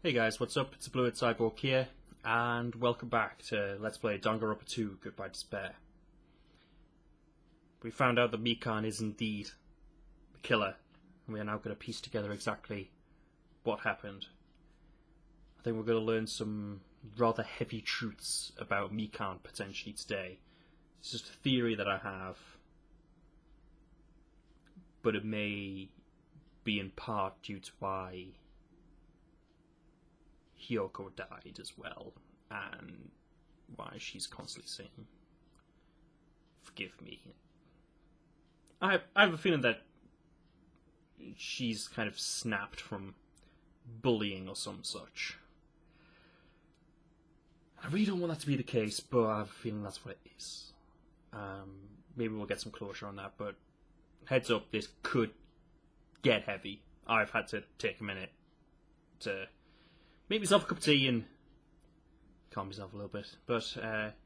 Hey guys, what's up? It's a Blue Cyborg here, and welcome back to Let's Play Danganronpa 2 Goodbye Despair. We found out that Mikan is indeed the killer, and we are now going to piece together exactly what happened. I think we're going to learn some rather heavy truths about Mikan potentially today. It's just a theory that I have, but it may be in part due to why Hyoko died as well, and why she's constantly saying, "Forgive me." I have a feeling that she's kind of snapped from bullying or some such. I really don't want that to be the case, but I have a feeling that's what it is. Maybe we'll get some closure on that, but heads up, this could get heavy. I've had to take a minute to make myself a cup of tea and calm myself a little bit. But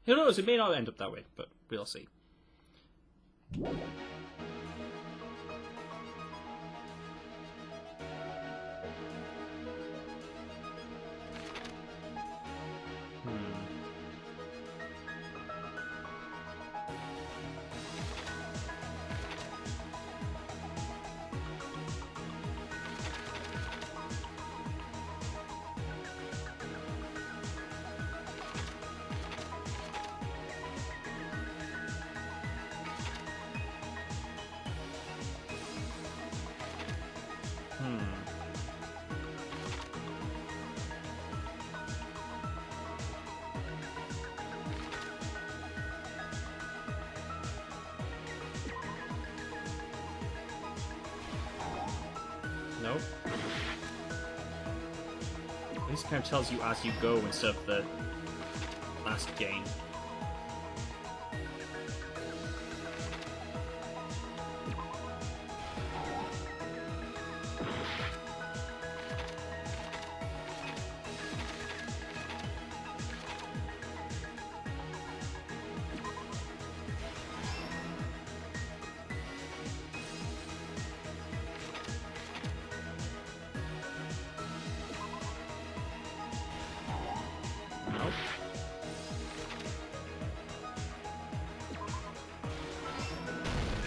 who knows, it may not end up that way, but we'll see. Nope. This kind of tells you as you go instead of the last game.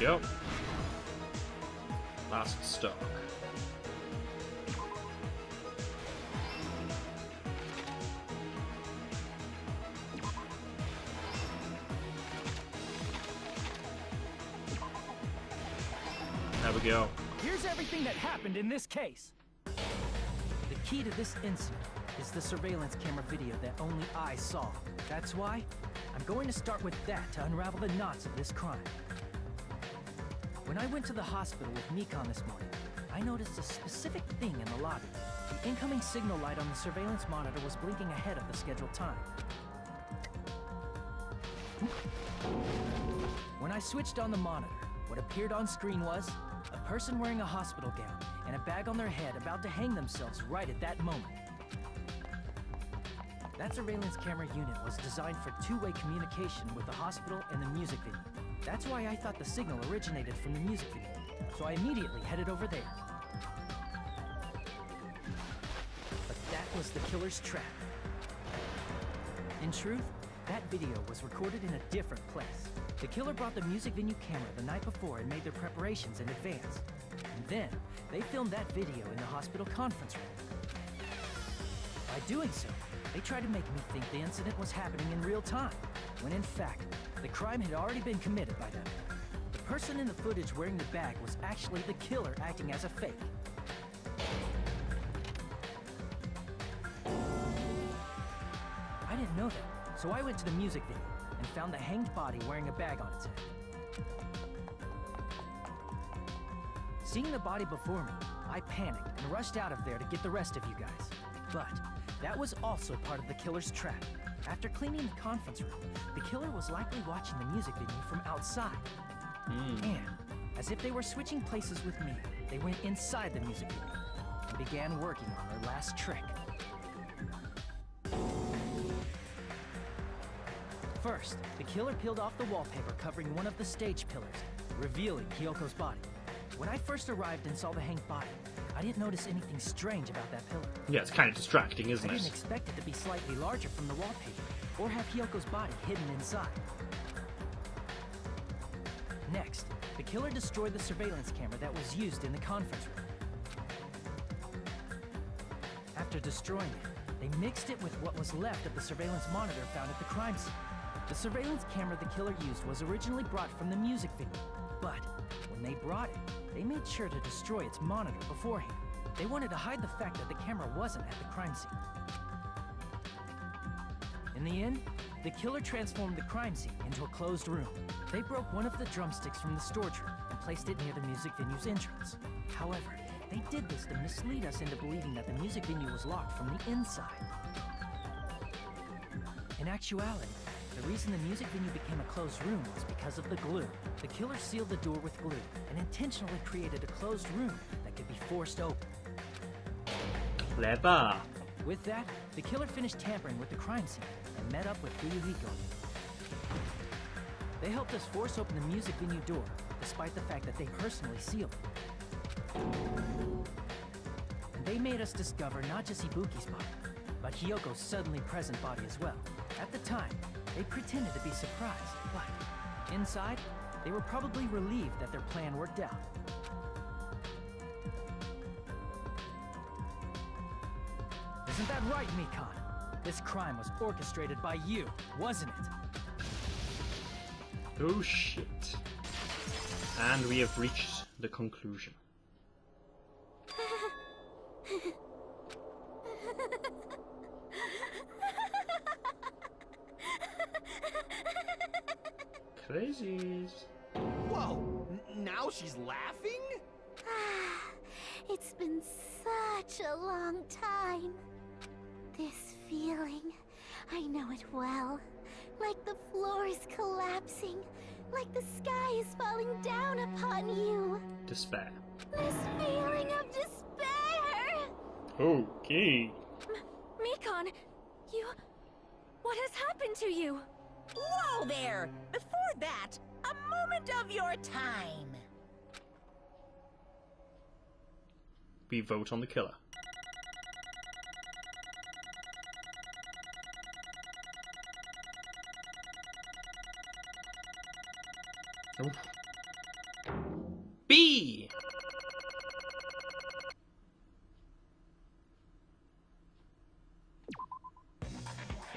Go. Last stock. There we go. Here's everything that happened in this case. The key to this incident is the surveillance camera video that only I saw. That's why I'm going to start with that to unravel the knots of this crime. When I went to the hospital with Mikan this morning, I noticed a specific thing in the lobby. The incoming signal light on the surveillance monitor was blinking ahead of the scheduled time. When I switched on the monitor, what appeared on screen was a person wearing a hospital gown and a bag on their head about to hang themselves right at that moment. That surveillance camera unit was designed for two-way communication with the hospital and the music video. That's why I thought the signal originated from the music video, so I immediately headed over there. But that was the killer's trap. In truth, that video was recorded in a different place. The killer brought the music venue camera the night before and made their preparations in advance. And then, they filmed that video in the hospital conference room. By doing so, they tried to make me think the incident was happening in real time, when in fact, the crime had already been committed by them. The person in the footage wearing the bag was actually the killer acting as a fake. I didn't know that, so I went to the music video and found the hanged body wearing a bag on its head. Seeing the body before me, I panicked and rushed out of there to get the rest of you guys. But that was also part of the killer's trap. After cleaning the conference room, the killer was likely watching the music venue from outside. And, as if they were switching places with me, they went inside the music venue and began working on their last trick. First, the killer peeled off the wallpaper covering one of the stage pillars, revealing Hyoko's body. When I first arrived and saw the hanged body, I didn't notice anything strange about that pillar. Yeah, it's kind of distracting, isn't I didn't it? expect it to be slightly larger from the wallpaper, or have Hyoko's body hidden inside. Next, the killer destroyed the surveillance camera that was used in the conference room. After destroying it, they mixed it with what was left of the surveillance monitor found at the crime scene. The surveillance camera the killer used was originally brought from the music video, but when they brought it, they made sure to destroy its monitor beforehand. They wanted to hide the fact that the camera wasn't at the crime scene. In the end, the killer transformed the crime scene into a closed room. They broke one of the drumsticks from the storage room and placed it near the music venue's entrance. However, they did this to mislead us into believing that the music venue was locked from the inside. In actuality, the reason the music venue became a closed room was because of the glue. The killer sealed the door with glue and intentionally created a closed room that could be forced open. Clever. With that, the killer finished tampering with the crime scene and met up with Fuyuhiko. They helped us force open the music venue door, despite the fact that they personally sealed it. And they made us discover not just Ibuki's body, but Hyoko's suddenly present body as well. At the time, they pretended to be surprised, but inside, they were probably relieved that their plan worked out. Isn't that right, Mikan? This crime was orchestrated by you, wasn't it? Oh shit. And we have reached the conclusion. Crazies. Whoa! Now she's laughing? It's been such a long time. This feeling, I know it well. Like the floor is collapsing, like the sky is falling down upon you. Despair. This feeling of despair! Okay. Mikan, you... What has happened to you? Whoa there! Before that, a moment of your time. We vote on the killer. Oof. B!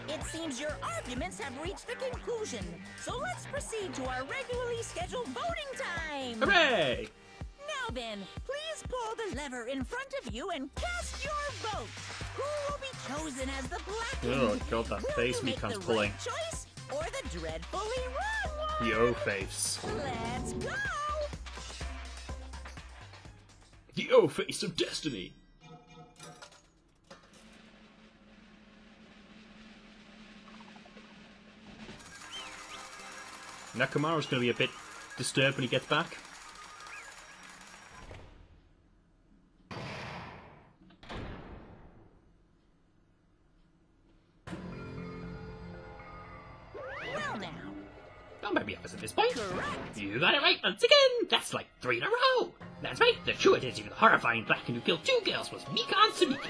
It seems your arguments have reached a conclusion, so let's proceed to our regularly scheduled voting time! Hooray! Now then, please pull the lever in front of you and cast your vote! Who will be chosen as the black Oh god, that Will face you make Mikan's the pulling. right choice or the dreadfully wrong one? The O-face. Let's go! The O-face of destiny! Nakamura's gonna be a bit disturbed when he gets back. Well now, Oh, maybe I was at this point. correct! You got it right once again! That's like 3 in a row! That's right, the true identity of the horrifying blacken who killed 2 girls was Mikan Sumiki.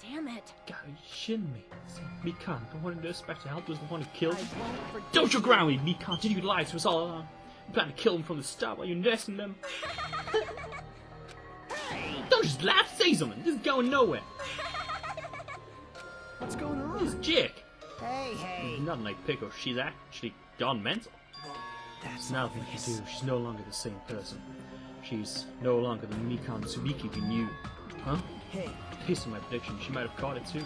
Damn it. God, you shitting me. Mikan, the one who knows back to help was the one who killed. I won't forget Don't you ground me, Mikan! Did you lie to us all along? You planned to kill them from the start while you invested in them. Don't just laugh, say something! This is going nowhere! What's going This on? chick! Hey, hey! Not like Pickle, she's actually gone mental. That's There's nothing to do, she's no longer the same person. She's no longer the Mikan Tsubiki we knew. Huh? Hey, Based on my prediction, she might have caught it too.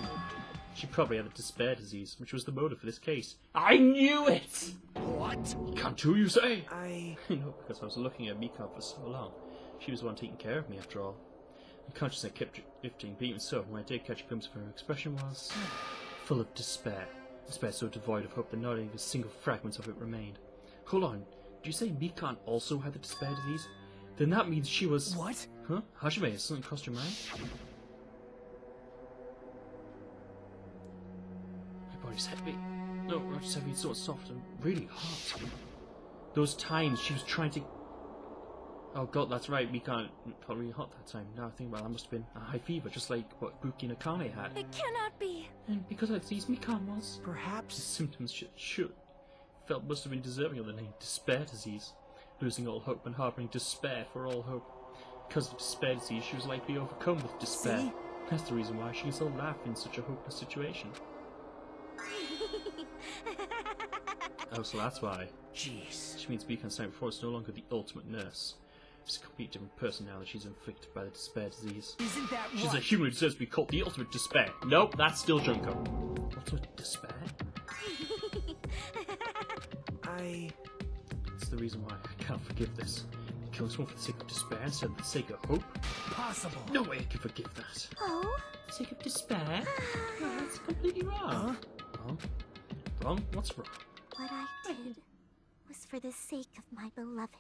She probably had the despair disease, which was the motive for this case. I knew it! What? Can't do, you say? I... No, because I was looking at Mikan for so long. She was the one taking care of me, after all. Unconsciously, I kept drifting, but even so, when I did catch a glimpse of her, expression was full of despair. Despair so devoid of hope that not even a single fragment of it remained. Hold on, did you say Mikan also had the despair disease? Then that means she was... what? Huh? Hajime, has something crossed your mind? My body's heavy. No, not just heavy, it's so soft and really hot. Those times she was trying to... Oh god, that's right, we got really hot that time. Now I think, well, that must have been a high fever, just like what Buki Nakane had. It cannot be. And because of these, Mikan was. The Perhaps. symptoms must have been deserving of the name despair disease. Losing all hope and harboring despair for all hope. Because of despair disease, she was likely overcome with despair. See? That's the reason why she can still laugh in such a hopeless situation. Oh, so that's why. Jeez. Which means Mikan's time before is no longer the ultimate nurse. She's a completely different person now that she's inflicted by the despair disease. Isn't that She's a right? human who deserves to be called the ultimate despair. Nope, that's still Junko. Ultimate despair? That's the reason why I can't forgive this. Killing someone for the sake of despair instead of the sake of hope? Possible. No way I can forgive that. Oh? For the sake of despair? No, that's completely wrong. Wrong? Wrong? What's wrong? What I did was for the sake of my beloved.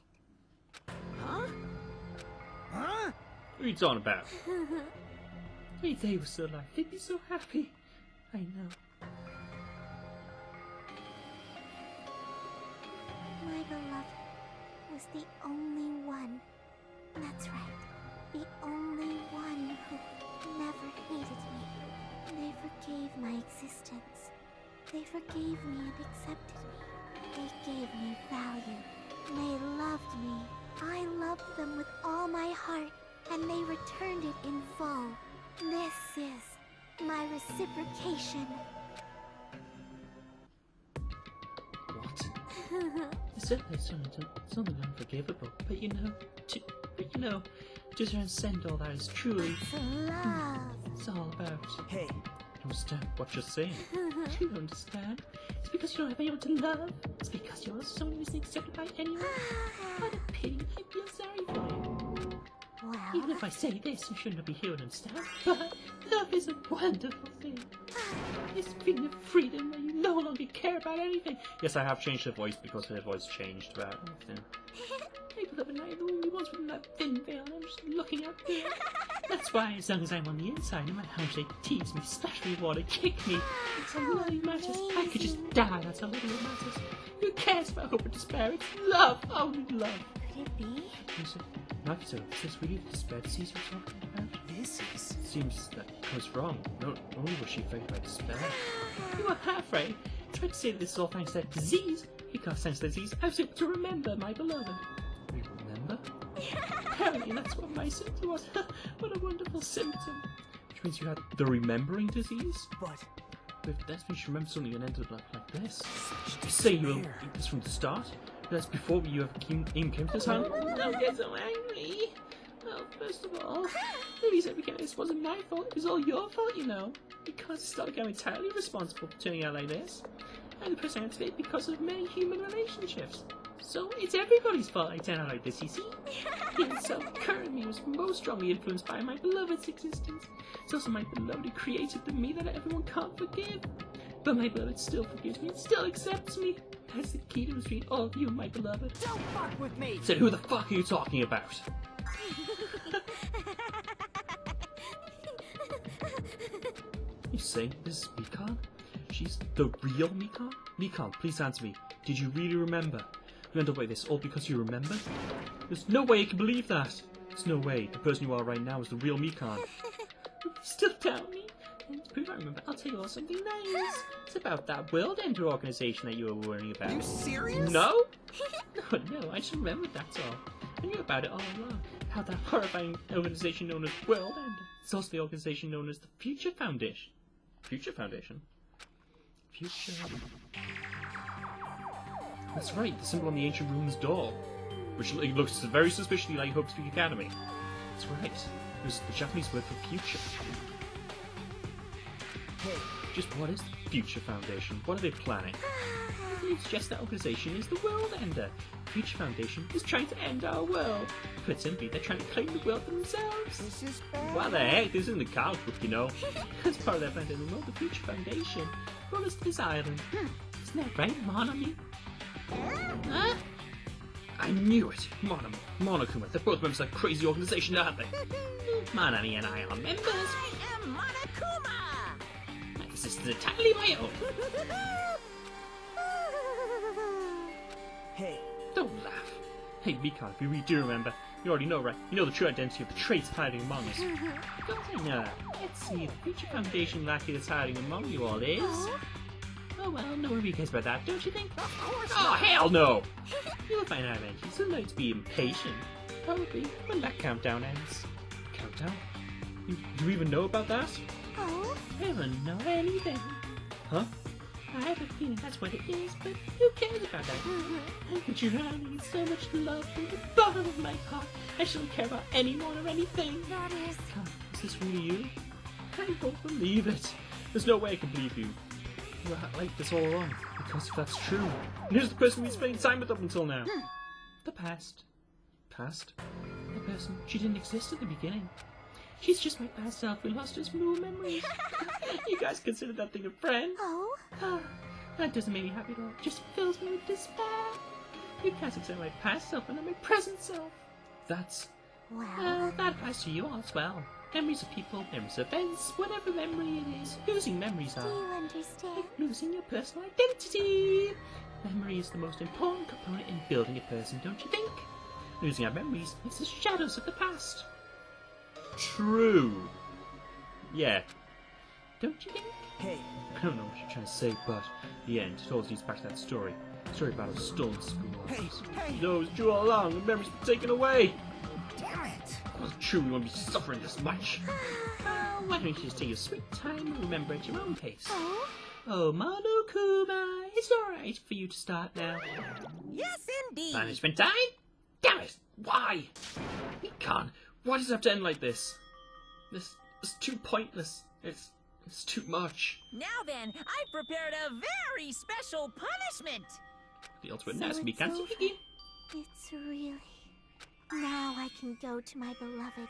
Huh? Huh? What are you talking about? If they were still alive, they'd be so happy. I know. My beloved was the only one. That's right. The only one who never hated me. They forgave my existence. They forgave me and accepted me. They gave me value. They loved me. I loved them with all my heart, and they returned it in full. This is my reciprocation. What? Certainly something unforgivable, but you know, to transcend all that is truly It's love. it's all about. Hey, You understand what you're saying? You don't understand? It's because you don't have anyone to love. It's because you're someone who isn't accepted by anyone. What a pity. I feel sorry for you. Even Well, if I say this, you shouldn't be here and understand. But love is a wonderful thing. This feeling of freedom where you no longer care about anything. Yes, I have changed her voice because her voice changed about everything. My beloved and I are the only ones with that thin veil, and I'm just looking out there. That's why, as long as I'm on the inside, no matter how much they tease me, splash me with water, kick me, that's all that really matters. I could just die, that's how little it matters. Who cares about hope or despair? It's love, only love. could it be? Not so. Is this really the despair disease we're talking about? this is... Seems that I was wrong. Not only was she affected by despair. You were half right. I tried to say that this is all thanks to that disease. Because thanks to that disease, I was able to remember my beloved. You remember? Apparently that's what my symptom was. What a wonderful symptom. Which means you had the remembering disease? But... But if that means you remember something and ended up like this. You say you will eat this from the start? That's before you even came to this home? Don't get so angry. Well, first of all, maybe you said this wasn't my fault. It was all your fault, you know. Because it's not like I'm entirely responsible for turning out like this. I'm the person I am today because of many human relationships. So it's everybody's fault I turn out like this, you see? Yeah, so currently was most strongly influenced by my beloved's existence. It's also my beloved who created the me that everyone can't forgive. But my beloved still forgives me and still accepts me. That's the key to between all of you and my beloved. Don't fuck with me! So who the fuck are you talking about? You say this is Mikan? She's the real Mikan? Mikan, please answer me. Did you really remember? You end up like this all because you remember? There's no way you can believe that. There's no way. The person you are right now is the real Mikan. You still doubt me? And to prove I remember, I'll tell you all something nice. It's about that World Ender organization that you were worrying about. Are you serious? No? No, I just remembered, that's all. I knew about it all along. How that horrifying organization known as World Ender. It's also the organization known as the Future Foundation. Future Foundation? Future... That's right, the symbol on the ancient ruins door. Which looks very suspiciously like Hope Speak Academy. That's right. It was the Japanese word for future. Hey, Just what is the Future Foundation? What are they planning? It suggests that organization is the World Ender. Future Foundation is trying to end our world. Put simply, they're trying to claim the world for themselves. this is bad. What the heck? This isn't the comic book, you know. As part of their plan to remote the Future Foundation brought us to this island. Isn't that right, Monami? Huh? I knew it! Monokuma, they're both members of that crazy organization, aren't they? Monami and I are members. I am Monokuma! My existence is entirely my own. Hey, Don't laugh. Hey, Mikan, if you really do remember, You already know, right? You know the true identity of the traits hiding among us. Don't I know? Let's see, the future foundation lackey that's hiding among you all is... Oh well, no one really cares about that, don't you think? Of course Oh, not. hell no! You'll find out eventually. Some like to be impatient. Probably when that countdown ends. Countdown? You even know about that? Oh, I don't know anything. Huh? I have a feeling that's what it is, but who cares about that? I'm drowning in so much love from the bottom of my heart. I shouldn't care about anyone or anything. that is... Is this really you? I don't believe it. There's no way I can believe you. You act like this all along, because if that's true, and who's the person we spent time with up until now? The past. Past? The person, she didn't exist at the beginning. She's just my past self who lost her smooth memories. You guys consider that thing a friend? Oh, Ah, that doesn't make me happy at all. It just fills me with despair. You guys accept my past self and not my present self. That's... well... that applies to you all as well. Memories of people, memories of events, whatever memory it is. Losing memories Do are you understand? like losing your personal identity. Memory is the most important component in building a person, don't you think? Losing our memories makes us shadows of the past. True. Yeah. Don't you think? Hey, I don't know what you're trying to say, but in the end, it always leads back to that story. Story about a stolen school. hey, hey! No, it was true all along. The memories were taken away. Damn it! It wasn't true. We won't be suffering this much. Why don't you just take your sweet time and remember at your own pace? Oh, Oh, Monokuma, it's alright for you to start now. Yes, indeed. Punishment time? Damn it! Why? Mikan, why does it have to end like this? This is too pointless. It's too much. Now then, I've prepared a very special punishment. The ultimate So nest, it's Mikan. over. It's really... Now I can go to my beloved,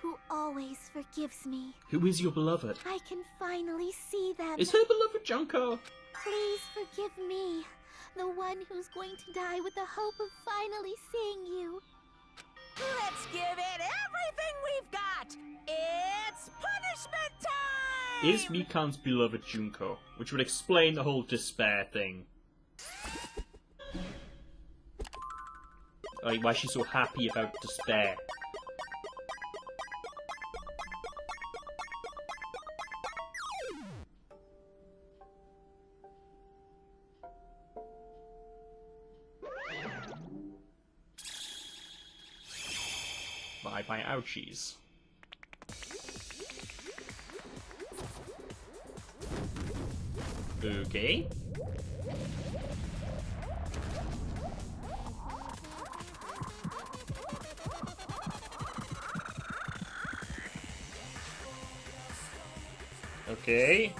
who always forgives me. Who is your beloved? I can finally see them. Is her beloved Junko? Please forgive me, the one who's going to die with the hope of finally seeing you. Let's give it everything we've got. It's punishment time. Is Mikan's beloved Junko, which would explain the whole despair thing. Like, why she's so happy about despair. Bye-bye ouchies. Okay. Okay.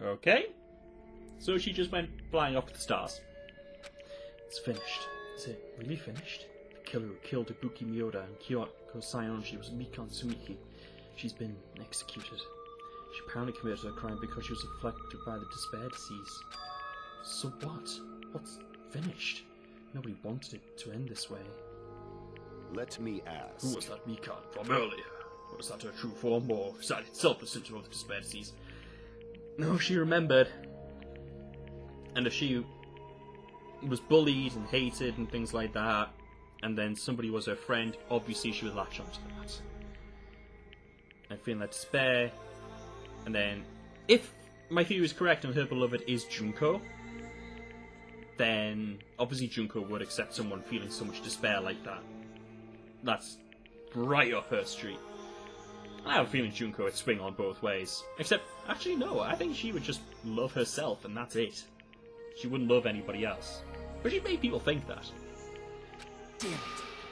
Okay. So she just went flying off to the stars. It's finished. Is it really finished? The killer who killed Ibuki Miyoda and Kyoko Sayonji was Mikan Sumiki. She's been executed. She apparently committed a crime because she was afflicted by the despair disease. So what? What's finished? Nobody wanted it to end this way. Let me ask. Who was that Mikan from earlier? Was that her true form, or was that itself the symptom of the despair disease? No, she remembered. And if she was bullied and hated and things like that, and then somebody was her friend, obviously she would latch onto that. And feeling that despair, and then, if my theory is correct and her beloved is Junko, then obviously Junko would accept someone feeling so much despair like that. That's right up her street. I have a feeling Junko would swing on both ways. Except, actually no, I think she would just love herself and that's it. She wouldn't love anybody else. But she'd make people think that. Damn it!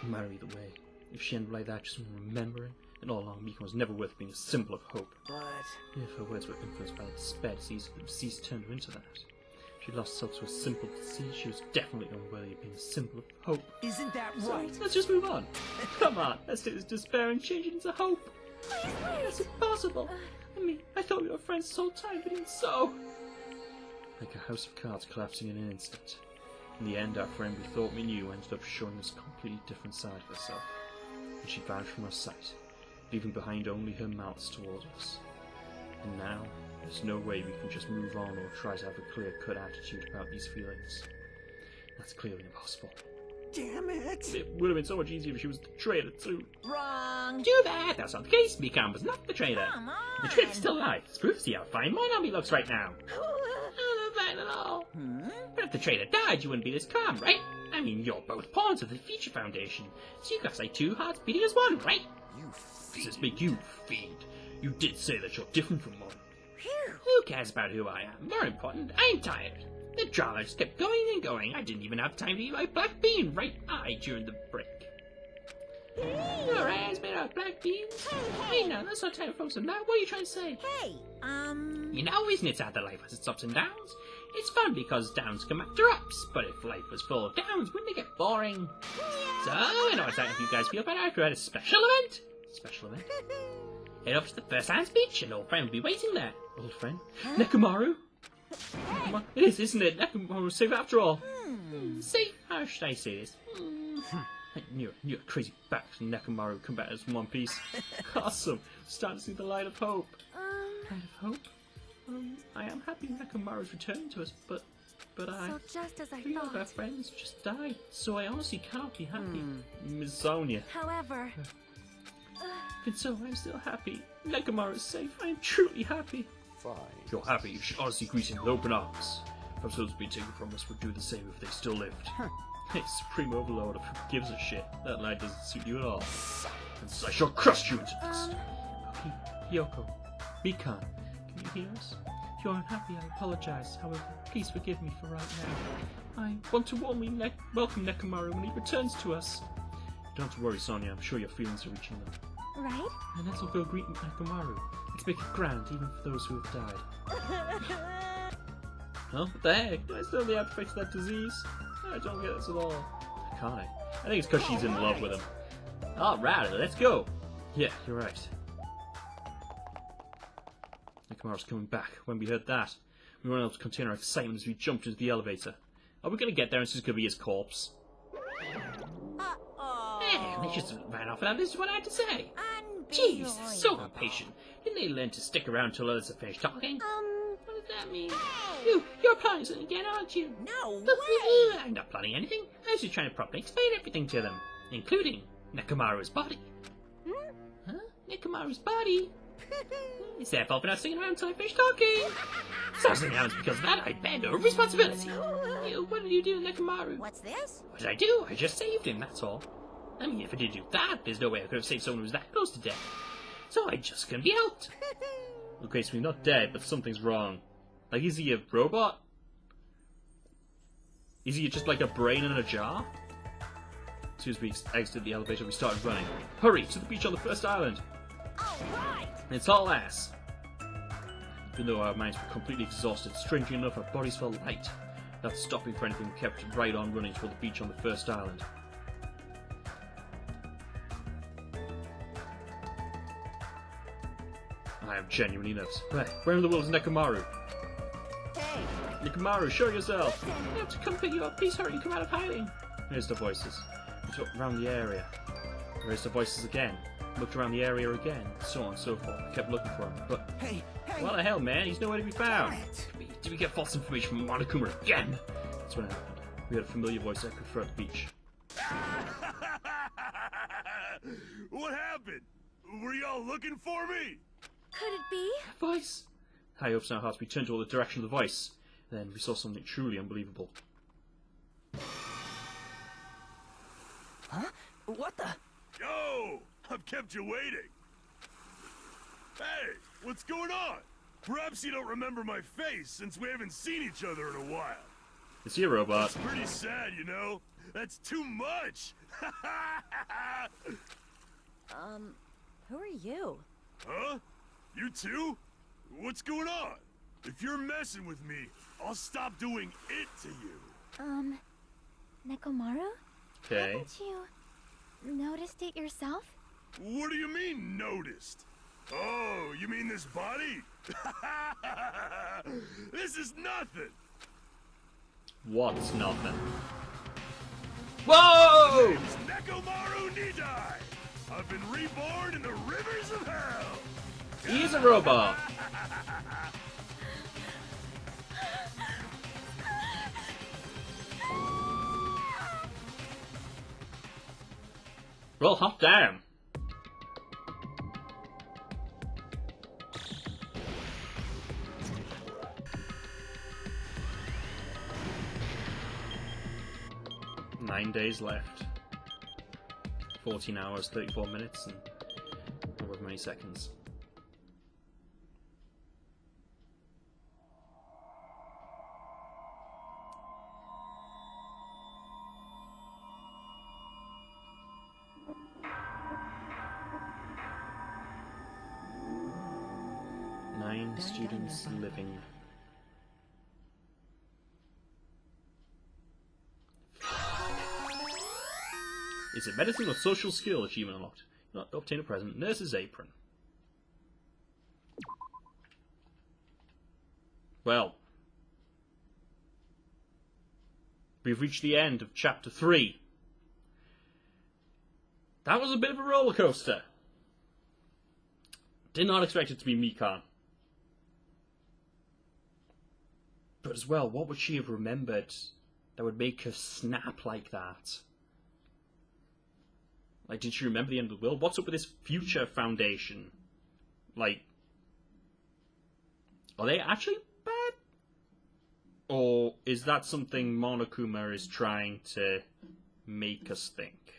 No matter either way, if she ended like that just remembering, and all along Mikan was never worth being a symbol of hope. But... If her words were influenced by the despair disease, the disease turned her into that. She lost herself to a simple disease, she was definitely unworthy of being a symbol of hope. isn't that So, right? let's just move on. Come on, let's take this despair and change it into hope. That's impossible. I mean, I thought we were friends this whole time, but even so. like a house of cards collapsing in an instant. In the end, our friend we thought we knew ended up showing us a completely different side of herself, and she vanished from our sight, leaving behind only her malice towards us. And now, there's no way we can just move on or try to have a clear-cut attitude about these feelings. That's clearly impossible. Damn it! It would have been so much easier if she was the traitor too. Wrong. Too bad, that's not the case. Mikan was not the traitor. Come on. The traitor's still alive. It's proof to see how fine my army looks right now. Not fine at all. But if the traitor died, you wouldn't be this calm, right? I mean, you're both pawns of the Future Foundation, so you got like two hearts beating as one, right? You Does this make you fiend? You did say that you're different from one. Phew. Who cares about who I am? More important, I'm tired. The drama just kept going and going. I didn't even have time to eat my black bean right eye during the break. Your eyes made out of black beans? Hey, no, that's not time for some now. What are you trying to say? Hey, You know, isn't it sad that life has its ups and downs? It's fun because downs come after ups, but if life was full of downs, wouldn't it get boring? So, I know it's how you guys feel, but I create a special event. Special event? Head off to the first hand speech, and old friend will be waiting there. Old friend? Nekomaru? Nekomaru? It is, isn't it? Nekomaru's safe after all. Safe? How should I say this? I knew a crazy back Nekomaru would come back as one piece. Awesome. Starting to see the light of hope. Light of hope? I am happy Nekomaru's returning to us, but I... So just as I Three of our thought. friends just died, so I honestly cannot be happy. Miss Sonia. However, And so I'm still happy. Nekomaru is safe. I am truly happy. Fine. If you're happy, you should honestly greet him with open arms. Our souls being taken from us would do the same if they still lived. Hey, Supreme Overlord, who gives a shit? That line doesn't suit you at all. And so I shall crush you into dust. Yoko, Mikan, can you hear us? If you're unhappy, I apologize. However, please forgive me for right now. I want to warmly welcome Nekomaru when he returns to us. Don't have to worry, Sonia. I'm sure your feelings are reaching them. right? And let's all go greet Nekomaru. Let's make it grand, even for those who have died. Huh? What the heck? Do I still have the outbreak of that disease? I don't get this at all. Can't I? I think it's because she's in love with him. Alright, let's go! Yeah, you're right. Nekomaru's coming back. When we heard that, we weren't able to contain our excitement as we jumped into the elevator. Are we gonna get there and it's just gonna be his corpse? Hey, they just ran off without this is what I had to say. Jeez, so impatient. Didn't they learn to stick around till others have finished talking? What does that mean? You're planning something again, aren't you? No way! I'm not planning anything. I was just trying to properly explain everything to them, including Nekomaru's body. Huh? Nekomaru's body? It's their fault for not sticking around until I finish talking. So something happens because of that, I bear no responsibility. What did you do to Nekomaru? What's this? What did I do? I just saved him, that's all. I mean, if I did do that, there's no way I could have saved someone who was that close to death. So I just couldn't be helped. Okay, so he's not dead, but something's wrong. Like, is he a robot? Is he just like a brain in a jar? As soon as we exited the elevator, we started running. Hurry, to the beach on the first island! Alright! It's all ass. Even though our minds were completely exhausted, strangely enough, our bodies felt light. Without stopping for anything, we kept right on running toward the beach on the first island. I am genuinely nervous. Right, where in the world is Nekomaru? Hey! Nekomaru, show yourself! I have to come pick you up. Please hurry, come out of hiding. Here's the voices. We looked around the area. Here's the voices again. Looked around the area again. So on and so forth. We kept looking for him, but... Hey! What the hell, man? He's nowhere to be found. Damn it. Did we get false information from Monokuma again? That's when it happened. We heard a familiar voice echo throughout the beach. What happened? Were y'all looking for me? Could it be? Voice! High hopes in our hearts, we turned toward the direction of the voice. Then we saw something truly unbelievable. Huh? What the? Yo! I've kept you waiting. Hey, what's going on? Perhaps you don't remember my face since we haven't seen each other in a while. Is he a robot? It's pretty sad, you know? That's too much! Who are you? Huh? You too? What's going on? If you're messing with me, I'll stop doing it to you. Nekomaru? Okay. Haven't you noticed it yourself? What do you mean, noticed? Oh, you mean this body? This is nothing! What's nothing? Whoa! Name's Nekomaru Nidai. I've been reborn in the rivers of hell. He's a robot. Well, hot damn. Nine days left. 14 hours, 34 minutes, and however many seconds. Nine students living. Is it medicine or social skill achievement unlocked? Not obtain a present. Nurse's apron. Well, we've reached the end of chapter 3. That was a bit of a roller coaster. Did not expect it to be Mikan. But as well, what would she have remembered that would make her snap like that? Like, did she remember the end of the world? What's up with this future foundation? Like, are they actually bad? Or is that something Monokuma is trying to make us think?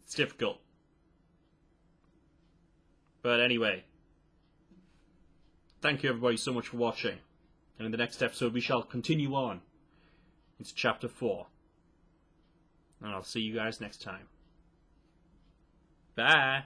It's difficult. But anyway, thank you everybody so much for watching. And in the next episode we shall continue on into chapter 4. And I'll see you guys next time. Bye!